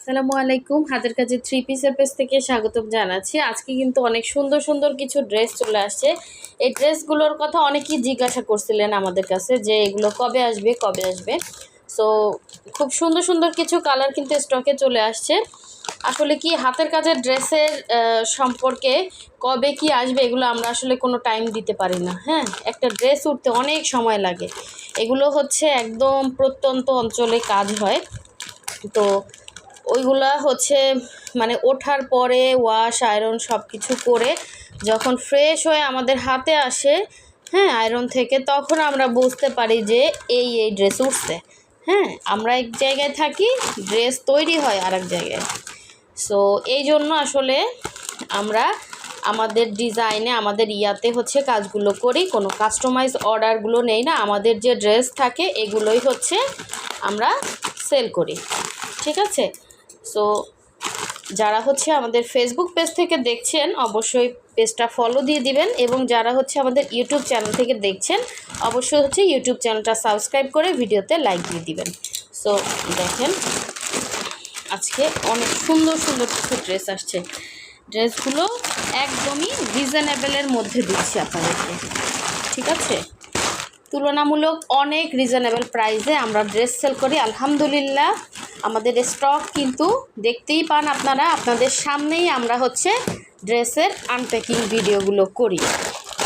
আসসালামু আলাইকুম। হাতের কাছে থ্রি পিসের পেজ থেকে স্বাগতম জানাচ্ছি। আজকে কিন্তু অনেক সুন্দর সুন্দর কিছু ড্রেস চলে আসছে। এই ড্রেসগুলোর কথা অনেকেই জিজ্ঞাসা করছিলেন আমাদের কাছে যে এগুলো কবে আসবে কবে আসবে। সো খুব সুন্দর সুন্দর কিছু কালার কিন্তু স্টকে চলে আসছে। আসলে কি হাতের কাজের ড্রেসের সম্পর্কে কবে কি আসবে এগুলো আমরা আসলে কোনো টাইম দিতে পারি না। হ্যাঁ, একটা ড্রেস উঠতে অনেক সময় লাগে। এগুলো হচ্ছে একদম প্রত্যন্ত অঞ্চলে কাজ হয়। তো ওইগুলা হচ্ছে মানে ওঠার পরে ওয়াশ আয়রন সব কিছু করে যখন ফ্রেশ হয়ে আমাদের হাতে আসে, হ্যাঁ, আয়রন থেকে, তখন আমরা বুঝতে পারি যে এই ড্রেস উঠছে। হ্যাঁ, আমরা এক জায়গায় থাকি, ড্রেস তৈরি হয় আর এক জায়গায়। সো এই জন্য আসলে আমরা আমাদের ডিজাইনে আমাদের ইয়াতে হচ্ছে কাজগুলো করি, কোনো কাস্টমাইজ অর্ডারগুলো নেই না। আমাদের যে ড্রেস থাকে এগুলোই হচ্ছে আমরা সেল করি, ঠিক আছে। সো যারা হচ্ছে আমাদের ফেসবুক পেজ থেকে দেখছেন অবশ্যই পেজটা ফলো দিয়ে দিবেন, এবং যারা হচ্ছে আমাদের ইউটিউব চ্যানেল থেকে দেখছেন অবশ্যই হচ্ছে ইউটিউব চ্যানেলটা সাবস্ক্রাইব করে ভিডিওতে লাইক দিয়ে দিবেন। সো দেখেন আজকে অনেক সুন্দর সুন্দর কিছু ড্রেস আসছে। ড্রেসগুলো একদমই রিজনেবলের মধ্যে দিচ্ছি আপনাদেরকে, ঠিক আছে। তুলনামূলক অনেক রিজনেবল প্রাইসে আমরা ড্রেস সেল করি আলহামদুলিল্লাহ। আমাদের স্টক কিন্তু দেখতেই পান আপনারা, আপনাদের সামনেই আমরা হচ্ছে ড্রেসের আনপ্যাকিং ভিডিওগুলো করি,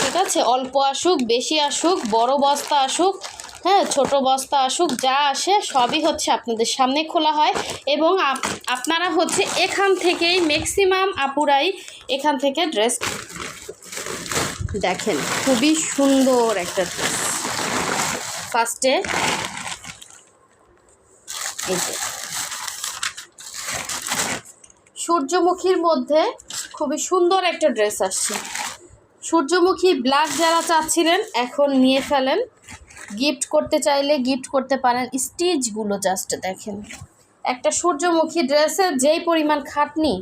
ঠিক আছে। অল্প আসুক বেশি আসুক, বড় বস্তা আসুক, হ্যাঁ, ছোট বস্তা আসুক, যা আসে সবই হচ্ছে আপনাদের সামনে খোলা হয়। এবং আপনারা হচ্ছে এখান থেকেই ম্যাক্সিমাম আপুরাই এখান থেকে ড্রেস দেখেন। খুবই সুন্দর একটা ড্রেস। ফার্স্টে এই যে সূর্যমুখীর মধ্যে খুবই সুন্দর একটা ড্রেস আসছে। সূর্যমুখী ব্ল্যাক যারা চাচ্ছিলেন এখন নিয়ে ফেলেন, গিফট করতে চাইলে গিফট করতে পারেন। স্টিচগুলো জাস্ট দেখেন, একটা সূর্যমুখী ড্রেসের যেই পরিমাণ খাটনি,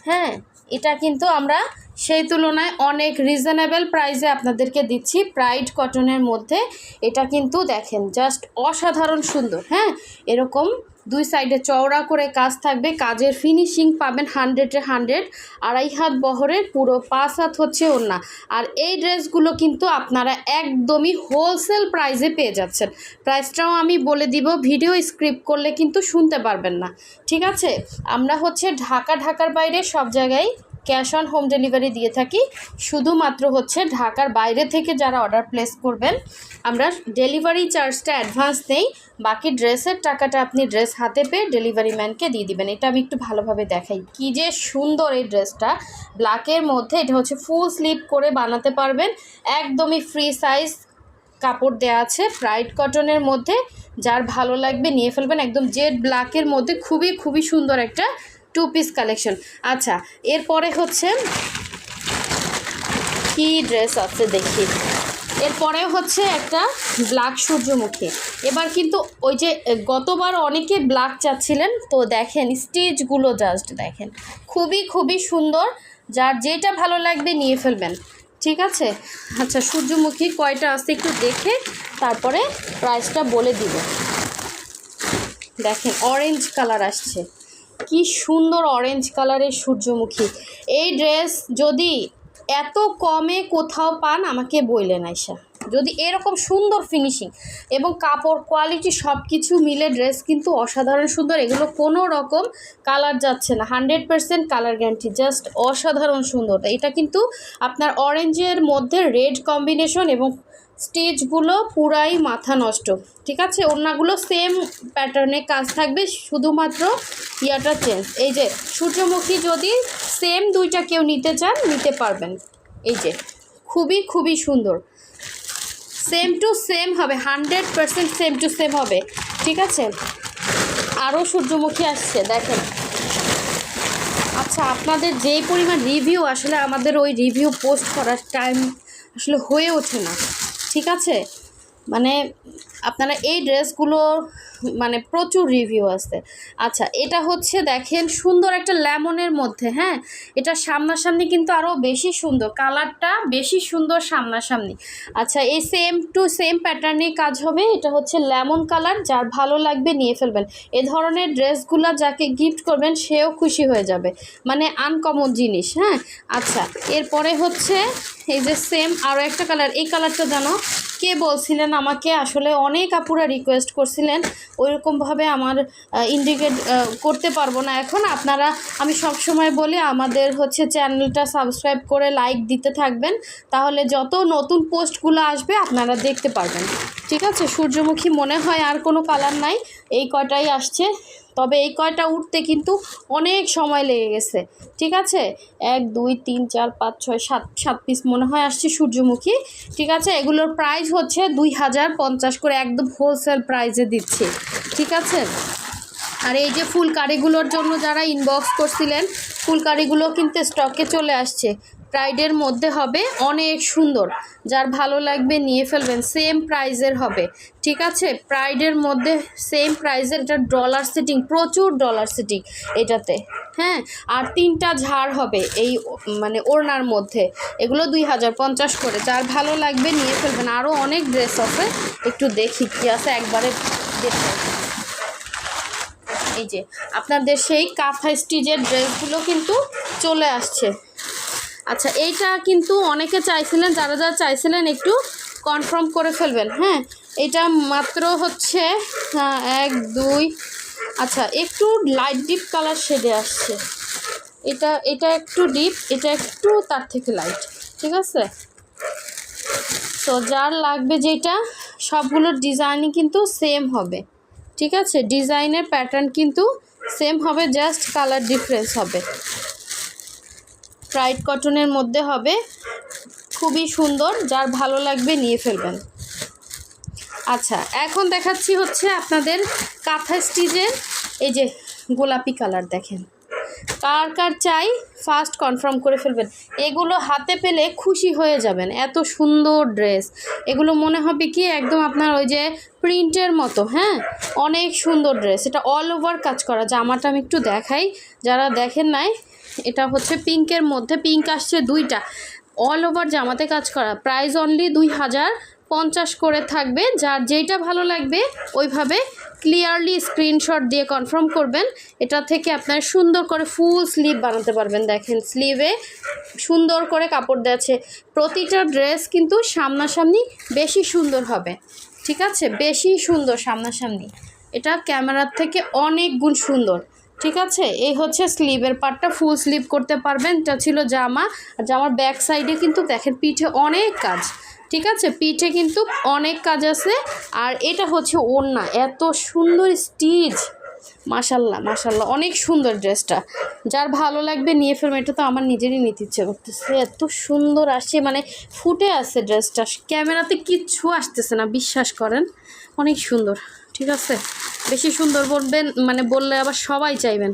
হ্যাঁ, এটা কিন্তু আমরা সেই তুলনায় অনেক রিজনেবল প্রাইসে আপনাদেরকে দিচ্ছি। প্রাইড কটনের মধ্যে এটা কিন্তু দেখেন জাস্ট অসাধারণ সুন্দর। হ্যাঁ, এরকম দুই সাইডে চওড়া করে কাজ থাকবে, কাজের ফিনিশিং পাবেন 100-এ 100। 2.5 হাত বহরের, পুরো 5 হাত হচ্ছে ওড়না। আর এই ড্রেসগুলো কিন্তু আপনারা একদমই হোলসেল প্রাইসে পেয়ে যাচ্ছেন। প্রাইসটাও আমি বলে দিব, ভিডিও স্ক্রিপ্ট করলে কিন্তু শুনতে পারবেন না, ঠিক আছে। আমরা হচ্ছে ঢাকার বাইরে সব জায়গায় ক্যাশ অন হোম ডেলিভারি দিয়ে থাকি। শুধুমাত্র হচ্ছে ঢাকার বাইরে থেকে যারা অর্ডার প্লেস করবেন আমরা ডেলিভারি চার্জটা অ্যাডভান্স নেই, বাকি ড্রেসের টাকাটা আপনি ড্রেস হাতে পেয়ে ডেলিভারি ম্যানকে দিয়ে দিবেন। এটা আমি একটু ভালোভাবে দেখাই, কী যে সুন্দর এই ড্রেসটা। ব্ল্যাকের মধ্যে এটা হচ্ছে ফুল স্লিভ করে বানাতে পারবেন, একদমই ফ্রি সাইজ কাপড় দেওয়া আছে, প্রাইড কটনের মধ্যে। যার ভালো লাগবে নিয়ে ফেলবেন, একদম জেড ব্ল্যাকের মধ্যে খুবই সুন্দর একটা 2 পিস কালেকশন। আচ্ছা, এরপরে হচ্ছে কি ড্রেস আছে দেখি। এরপরে হচ্ছে একটা ব্ল্যাক সূর্যমুখী। এবার কিন্তু ওই যে গতবার অনেকে ব্ল্যাক চাচ্ছিলেন, তো দেখেন স্টিচগুলো জাস্ট দেখেন, খুবই সুন্দর। যার যেটা ভালো লাগবে নিয়ে ফেলবেন, ঠিক আছে। আচ্ছা, সূর্যমুখী কয়টা আছে একটু দেখে তারপরে প্রাইসটা বলে দিব। দেখেন অরেঞ্জ কালার আসছে, কি সুন্দর অরেঞ্জ কালারের সূর্যমুখী। এই ড্রেস যদি এত কমে কোথাও পান আমাকে বললেন আয়শা। যদি এরকম সুন্দর ফিনিশিং এবং কাপড় কোয়ালিটি সব কিছু মিলে ড্রেস কিন্তু অসাধারণ সুন্দর। এগুলো কোনো রকম কালার যাচ্ছে না, 100% কালার গ্যারান্টি, জাস্ট অসাধারণ সুন্দর। এটা কিন্তু আপনার অরেঞ্জের মধ্যে রেড কম্বিনেশন এবং স্টিচগুলো পুরাই মাথা নষ্ট, ঠিক আছে। ওড়নাগুলো সেম প্যাটার্নে কাজ থাকবে, শুধুমাত্র ইয়াটা চেঞ্জ। এই যে সূর্যমুখী যদি সেম দুইটা কেউ নিতে চান নিতে পারবেন। এই যে খুবই সুন্দর, সেম টু সেম হবে, 100% সেম টু সেম হবে, ঠিক আছে। আরও সূর্যমুখী আসছে দেখেন। আচ্ছা, আপনাদের যেই পরিমাণ রিভিউ, আসলে আমাদের ওই রিভিউ পোস্ট করার টাইম আসলে হয়ে ওঠে না, ঠিক আছে। মানে আপনারা এই ড্রেসগুলো মানে প্রচুর রিভিউ আছে। আচ্ছা, এটা হচ্ছে দেখেন সুন্দর একটা লেমনের মধ্যে, হ্যাঁ, এটা সামনাসামনি কিন্তু আরও বেশি সুন্দর, কালারটা বেশি সুন্দর সামনাসামনি। আচ্ছা, এই সেম টু সেম প্যাটার্নেই কাজ হবে। এটা হচ্ছে লেমন কালার, যার ভালো লাগবে নিয়ে ফেলবেন। এ ধরনের ড্রেসগুলো যাকে গিফট করবেন সেও খুশি হয়ে যাবে, মানে আনকমন জিনিস। হ্যাঁ, আচ্ছা, এরপরে হচ্ছে এই যে সেম আরও একটা কালার। এই কালারটা জানো কে বলছিলেন আমাকে, আসলে অনেক আপুরা রিকোয়েস্ট করছিলেন, ওইরকমভাবে আমার ইন্ডিকেট করতে পারবো না এখন। আপনারা, আমি সব সময় বলি আমাদের হচ্ছে চ্যানেলটা সাবস্ক্রাইব করে লাইক দিতে থাকবেন, তাহলে যত নতুন পোস্টগুলো আসবে আপনারা দেখতে পারবেন। ঠিক আছে, সূর্যমুখী মনে হয় আর কোনো কালার নাই, এই কয়টাই আসছে। তবে এই কয়টা উঠতে কিন্তু অনেক সময় লেগে গেছে। ঠিক আছে, 1 2 3 4 5 6 7 পিস মনে হয় আসছে সূর্যমুখী। ঠিক আছে, এগুলোর প্রাইস হচ্ছে 2050 করে, একদম হোলসেল প্রাইসে দিচ্ছি। ঠিক আছে, আর এই যে ফুলকারিগুলোর জন্য যারা ইনবক্স করছিলেন, ফুলকারিগুলো কিন্তু স্টকে চলে আসছে। প্রাইডের মধ্যে হবে, অনেক সুন্দর, যার ভালো লাগবে নিয়ে ফেলবেন। সেম প্রাইজের হবে। ঠিক আছে, প্রাইডের মধ্যে সেম প্রাইজের। এটা ডলার সেটিং, প্রচুর ডলার সেটিং এটাতে। হ্যাঁ, আর 3টা ঝাড় হবে এই মানে ওড়নার মধ্যে। এগুলো 2050 করে, যার ভালো লাগবে নিয়ে ফেলবেন। আরও অনেক ড্রেস আছে, একটু দেখি কী আছে, একবারে দেখে। এই যে আপনাদের সেই কাঁথা স্টিচের ড্রেসগুলো কিন্তু চলে আসছে। আচ্ছা, এইটা কিন্তু অনেকে চাইছিলেন, যারা যারা চাইছিলেন একটু কনফার্ম করে ফেলবেন। হ্যাঁ, এটা মাত্র হচ্ছে 1 2, আচ্ছা একটু লাইট ডিপ কালার শেডে আসছে। এটা একটু ডিপ, এটা একটু তার থেকে লাইট। ঠিক আছে, তো যার লাগবে যেটা, সবগুলোর ডিজাইনই কিন্তু সেম হবে। ঠিক আছে, ডিজাইনের প্যাটার্ন কিন্তু সেম হবে, জাস্ট কালার ডিফারেন্স হবে। প্রাইড কটনের মধ্যে হবে, খুবই সুন্দর, যার ভালো লাগবে নিয়ে ফেলবেন। আচ্ছা, এখন দেখাচ্ছি হচ্ছে আপনাদের কাঁথা স্টিচের এই যে গোলাপি কালার। দেখেন, কার কার চাই ফার্স্ট কনফার্ম করে ফেলবেন। এগুলো হাতে পেলে খুশি হয়ে যাবেন, এত সুন্দর ড্রেস। এগুলো মনে হবে কি একদম আপনার ওই যে প্রিন্টের মতো। হ্যাঁ, অনেক সুন্দর ড্রেস। এটা অল ওভার কাজ করা। জামাটা আমি একটু দেখাই, যারা দেখেন নাই। এটা হচ্ছে পিঙ্কের মধ্যে, পিঙ্ক আসছে 2টা, অল ওভার জামাতে কাজ করা। প্রাইস অনলি 2050 করে থাকবে। যার যেইটা ভালো লাগবে ওইভাবে ক্লিয়ারলি স্ক্রিনশট দিয়ে কনফার্ম করবেন। এটা থেকে আপনার সুন্দর করে ফুল স্লিভ বানাতে পারবেন। দেখেন, স্লিভে সুন্দর করে কাপড় দেওয়া আছে। প্রতিটা ড্রেস কিন্তু সামনাসামনি বেশি সুন্দর হবে। ঠিক আছে, বেশি সুন্দর সামনাসামনি, এটা ক্যামেরার থেকে অনেক গুণ সুন্দর। ঠিক আছে, এই হচ্ছে স্লিভের পার্টটা, ফুল স্লিভ করতে পারবেন। এটা ছিল জামা, আর জামার ব্যাক সাইডে কিন্তু দেখেন পিঠে অনেক কাজ। ঠিক আছে, পিঠে কিন্তু অনেক কাজ আছে। আর এটা হচ্ছে ওড়না, এত সুন্দর স্টিচ, মাশাল্লাহ মাশাল্লাহ, অনেক সুন্দর ড্রেসটা। যার ভালো লাগবে নিয়ে ফেলবেন। এটা তো আমার নিজেরই নিতে ইচ্ছে করতেছে, এত সুন্দর আসছে, মানে ফুটে আছে ড্রেসটা। ক্যামেরাতে কিচ্ছু আসতেছে না, বিশ্বাস করেন, অনেক সুন্দর। ঠিক আছে, বেশি সুন্দর বলবেন, মানে বললে আবার সবাই চাইবেন।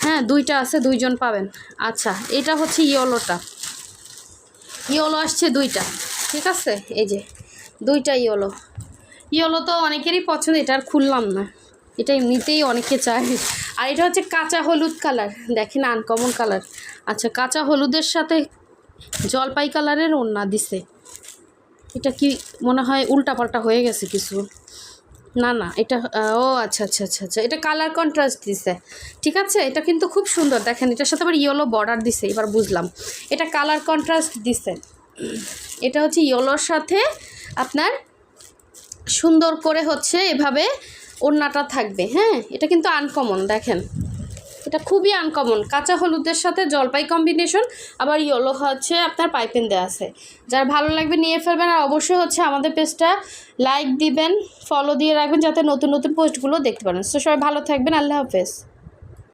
হ্যাঁ, 2টা আছে, 2জন পাবেন। আচ্ছা, এটা হচ্ছে ইয়েলোটা, ইয়েলো আসছে 2টা। ঠিক আছে, এই যে 2টা ইয়েলো তো অনেকেরই পছন্দ, এটা আর খুললাম না, এটা এমনিতেই অনেকে চায়। আর এটা হচ্ছে কাঁচা হলুদ কালার, দেখেন আনকমন কালার। আচ্ছা, কাঁচা হলুদের সাথে জলপাই কালারের ওড়না দিছে। এটা কি মনে হয় উল্টাপাল্টা হয়ে গেছে কিছু, না না, এটা ও আচ্ছা আচ্ছা আচ্ছা আচ্ছা, এটা কালার কন্ট্রাস্ট দিছে। ঠিক আছে, এটা কিন্তু খুব সুন্দর। দেখেন, এটার সাথে আবার ইয়েলো বর্ডার দিছে, এবার বুঝলাম এটা কালার কন্ট্রাস্ট দিছে। এটা হচ্ছে ইয়েলোর সাথে আপনার সুন্দর করে হচ্ছে এভাবে ওড়নাটা থাকবে। হ্যাঁ, এটা কিন্তু আনকমন, দেখেন এটা খুবই আনকমন। কাঁচা হলুদের সাথে জলপাই কম্বিনেশন, আবার ইয়েলো হচ্ছে আপনার পাইপিং দেওয়া আছে। যার ভালো লাগবে নিয়ে ফেলবেন। আর অবশ্যই হচ্ছে আমাদের পেজটা লাইক দিবেন, ফলো দিয়ে রাখবেন, যাতে নতুন নতুন পোস্টগুলো দেখতে পারেন। তো সবাই ভালো থাকবেন, আল্লাহ হাফেজ।